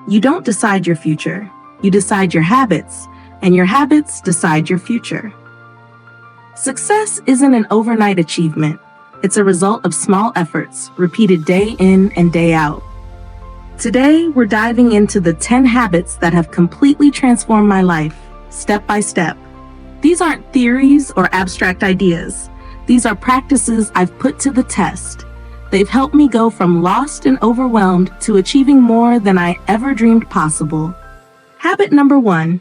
You don't decide your future, you decide your habits, and your habits decide your future. Success isn't an overnight achievement. It's a result of small efforts repeated day in and day out. Today, we're diving into the 10 habits that have completely transformed my life, step by step. These aren't theories or abstract ideas. These are practices I've put to the test. They've helped me go from lost and overwhelmed to achieving more than I ever dreamed possible. Habit number 1,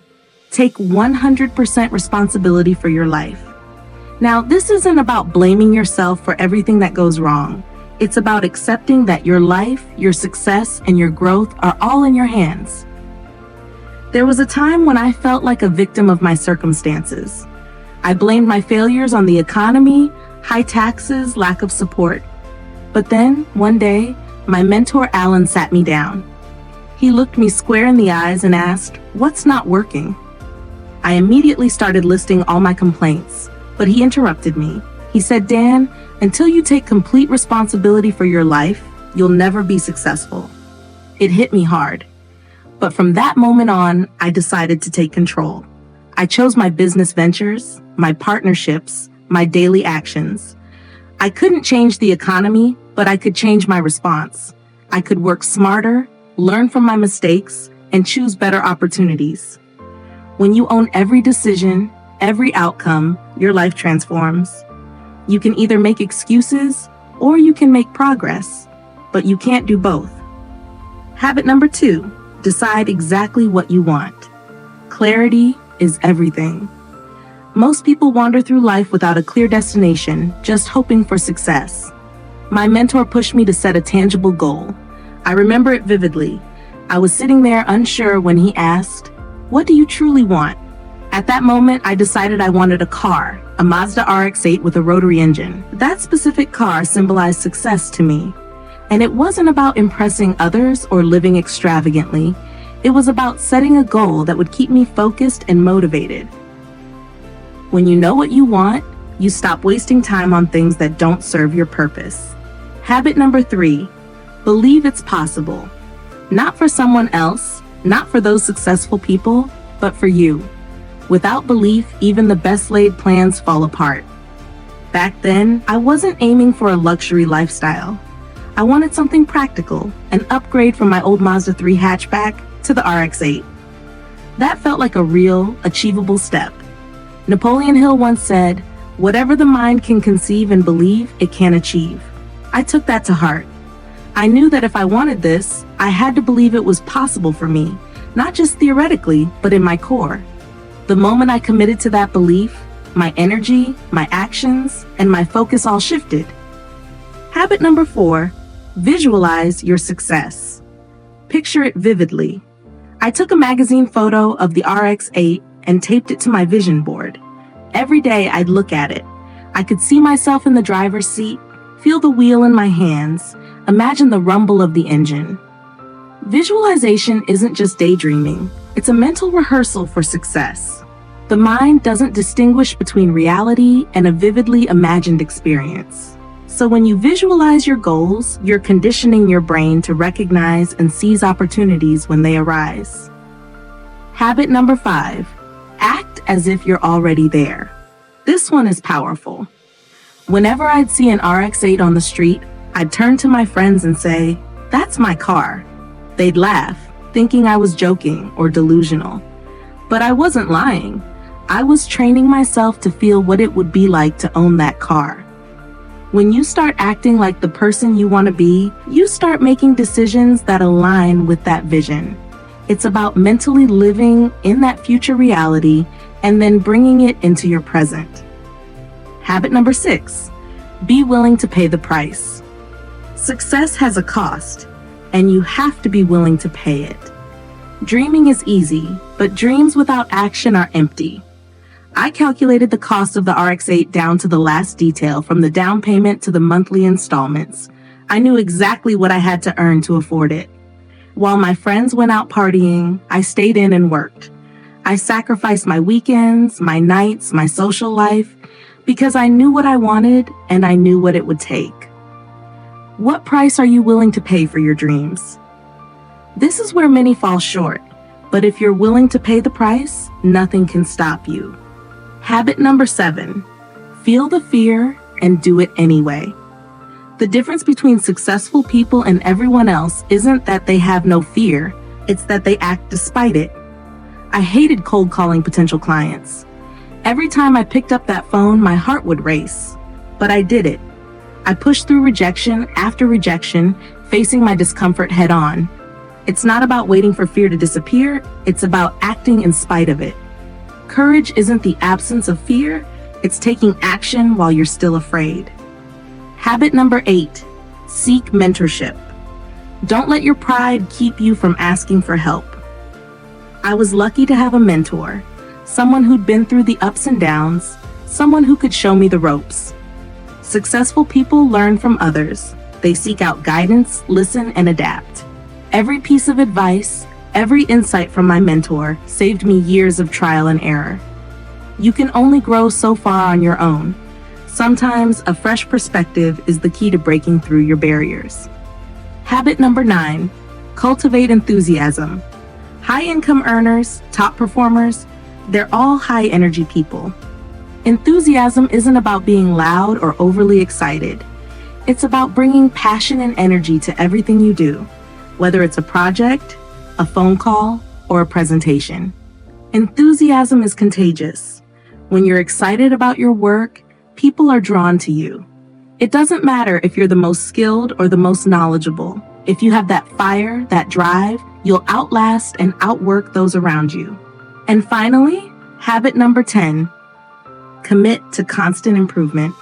take 100% responsibility for your life. Now, this isn't about blaming yourself for everything that goes wrong. It's about accepting that your life, your success, and your growth are all in your hands. There was a time when I felt like a victim of my circumstances. I blamed my failures on the economy, high taxes, lack of support. But then, one day, my mentor Alan sat me down. He looked me square in the eyes and asked, "What's not working?" I immediately started listing all my complaints, but he interrupted me. He said, "Dan, until you take complete responsibility for your life, you'll never be successful." It hit me hard. But from that moment on, I decided to take control. I chose my business ventures, my partnerships, my daily actions. I couldn't change the economy, but I could change my response. I could work smarter, learn from my mistakes, and choose better opportunities. When you own every decision, every outcome, your life transforms. You can either make excuses or you can make progress, but you can't do both. Habit number 2, decide exactly what you want. Clarity is everything. Most people wander through life without a clear destination, just hoping for success. My mentor pushed me to set a tangible goal. I remember it vividly. I was sitting there unsure when he asked, "What do you truly want?" At that moment, I decided I wanted a car, a Mazda RX-8 with a rotary engine. That specific car symbolized success to me. And it wasn't about impressing others or living extravagantly. It was about setting a goal that would keep me focused and motivated. When you know what you want, you stop wasting time on things that don't serve your purpose. Habit number 3, believe it's possible. Not for someone else, not for those successful people, but for you. Without belief, even the best laid plans fall apart. Back then, I wasn't aiming for a luxury lifestyle. I wanted something practical, an upgrade from my old Mazda 3 hatchback to the RX-8. That felt like a real, achievable step. Napoleon Hill once said, "Whatever the mind can conceive and believe, it can achieve." I took that to heart. I knew that if I wanted this, I had to believe it was possible for me, not just theoretically, but in my core. The moment I committed to that belief, my energy, my actions, and my focus all shifted. Habit number 4, visualize your success. Picture it vividly. I took a magazine photo of the RX-8 and taped it to my vision board. Every day I'd look at it. I could see myself in the driver's seat, feel the wheel in my hands, imagine the rumble of the engine. Visualization isn't just daydreaming, it's a mental rehearsal for success. The mind doesn't distinguish between reality and a vividly imagined experience. So when you visualize your goals, you're conditioning your brain to recognize and seize opportunities when they arise. Habit number 5, act as if you're already there. This one is powerful. Whenever I'd see an RX-8 on the street, I'd turn to my friends and say, "That's my car." They'd laugh, thinking I was joking or delusional. But I wasn't lying. I was training myself to feel what it would be like to own that car. When you start acting like the person you want to be, you start making decisions that align with that vision. It's about mentally living in that future reality and then bringing it into your present. Habit number 6, be willing to pay the price. Success has a cost, and you have to be willing to pay it. Dreaming is easy, but dreams without action are empty. I calculated the cost of the RX-8 down to the last detail, from the down payment to the monthly installments. I knew exactly what I had to earn to afford it. While my friends went out partying, I stayed in and worked. I sacrificed my weekends, my nights, my social life, because I knew what I wanted and I knew what it would take. What price are you willing to pay for your dreams? This is where many fall short, but if you're willing to pay the price, nothing can stop you. Habit number 7, feel the fear and do it anyway. The difference between successful people and everyone else isn't that they have no fear, it's that they act despite it. I hated cold calling potential clients. Every time I picked up that phone, my heart would race. But I did it. I pushed through rejection after rejection, facing my discomfort head on. It's not about waiting for fear to disappear, it's about acting in spite of it. Courage isn't the absence of fear, it's taking action while you're still afraid. Habit number 8, seek mentorship. Don't let your pride keep you from asking for help. I was lucky to have a mentor, someone who'd been through the ups and downs, someone who could show me the ropes. Successful people learn from others. They seek out guidance, listen, and adapt. Every piece of advice, every insight from my mentor saved me years of trial and error. You can only grow so far on your own. Sometimes a fresh perspective is the key to breaking through your barriers. Habit number 9, cultivate enthusiasm. High-income earners, top performers, they're all high-energy people. Enthusiasm isn't about being loud or overly excited. It's about bringing passion and energy to everything you do, whether it's a project, a phone call, or a presentation. Enthusiasm is contagious. When you're excited about your work, people are drawn to you. It doesn't matter if you're the most skilled or the most knowledgeable. If you have that fire, that drive, you'll outlast and outwork those around you. And finally, habit number 10, commit to constant improvement.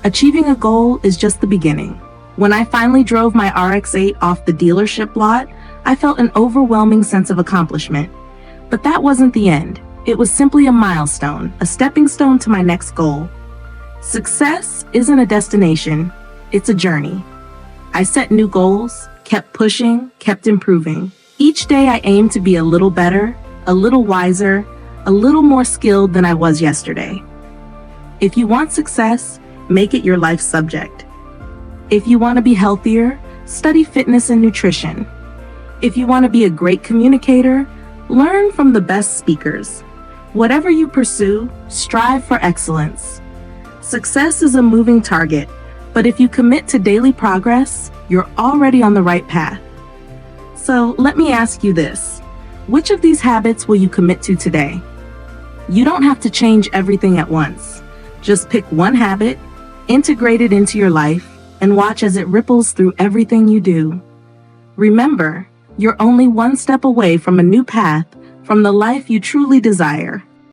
Achieving a goal is just the beginning. When I finally drove my RX-8 off the dealership lot, I felt an overwhelming sense of accomplishment. But that wasn't the end. It was simply a milestone, a stepping stone to my next goal. Success isn't a destination, it's a journey. I set new goals, kept pushing, kept improving. Each day I aimed to be a little better, a little wiser, a little more skilled than I was yesterday. If you want success, make it your life subject. If you want to be healthier, study fitness and nutrition. If you want to be a great communicator, learn from the best speakers. Whatever you pursue, strive for excellence. Success is a moving target, but if you commit to daily progress, you're already on the right path. So let me ask you this. Which of these habits will you commit to today? You don't have to change everything at once. Just pick one habit, integrate it into your life, and watch as it ripples through everything you do. Remember, you're only one step away from a new path, from the life you truly desire.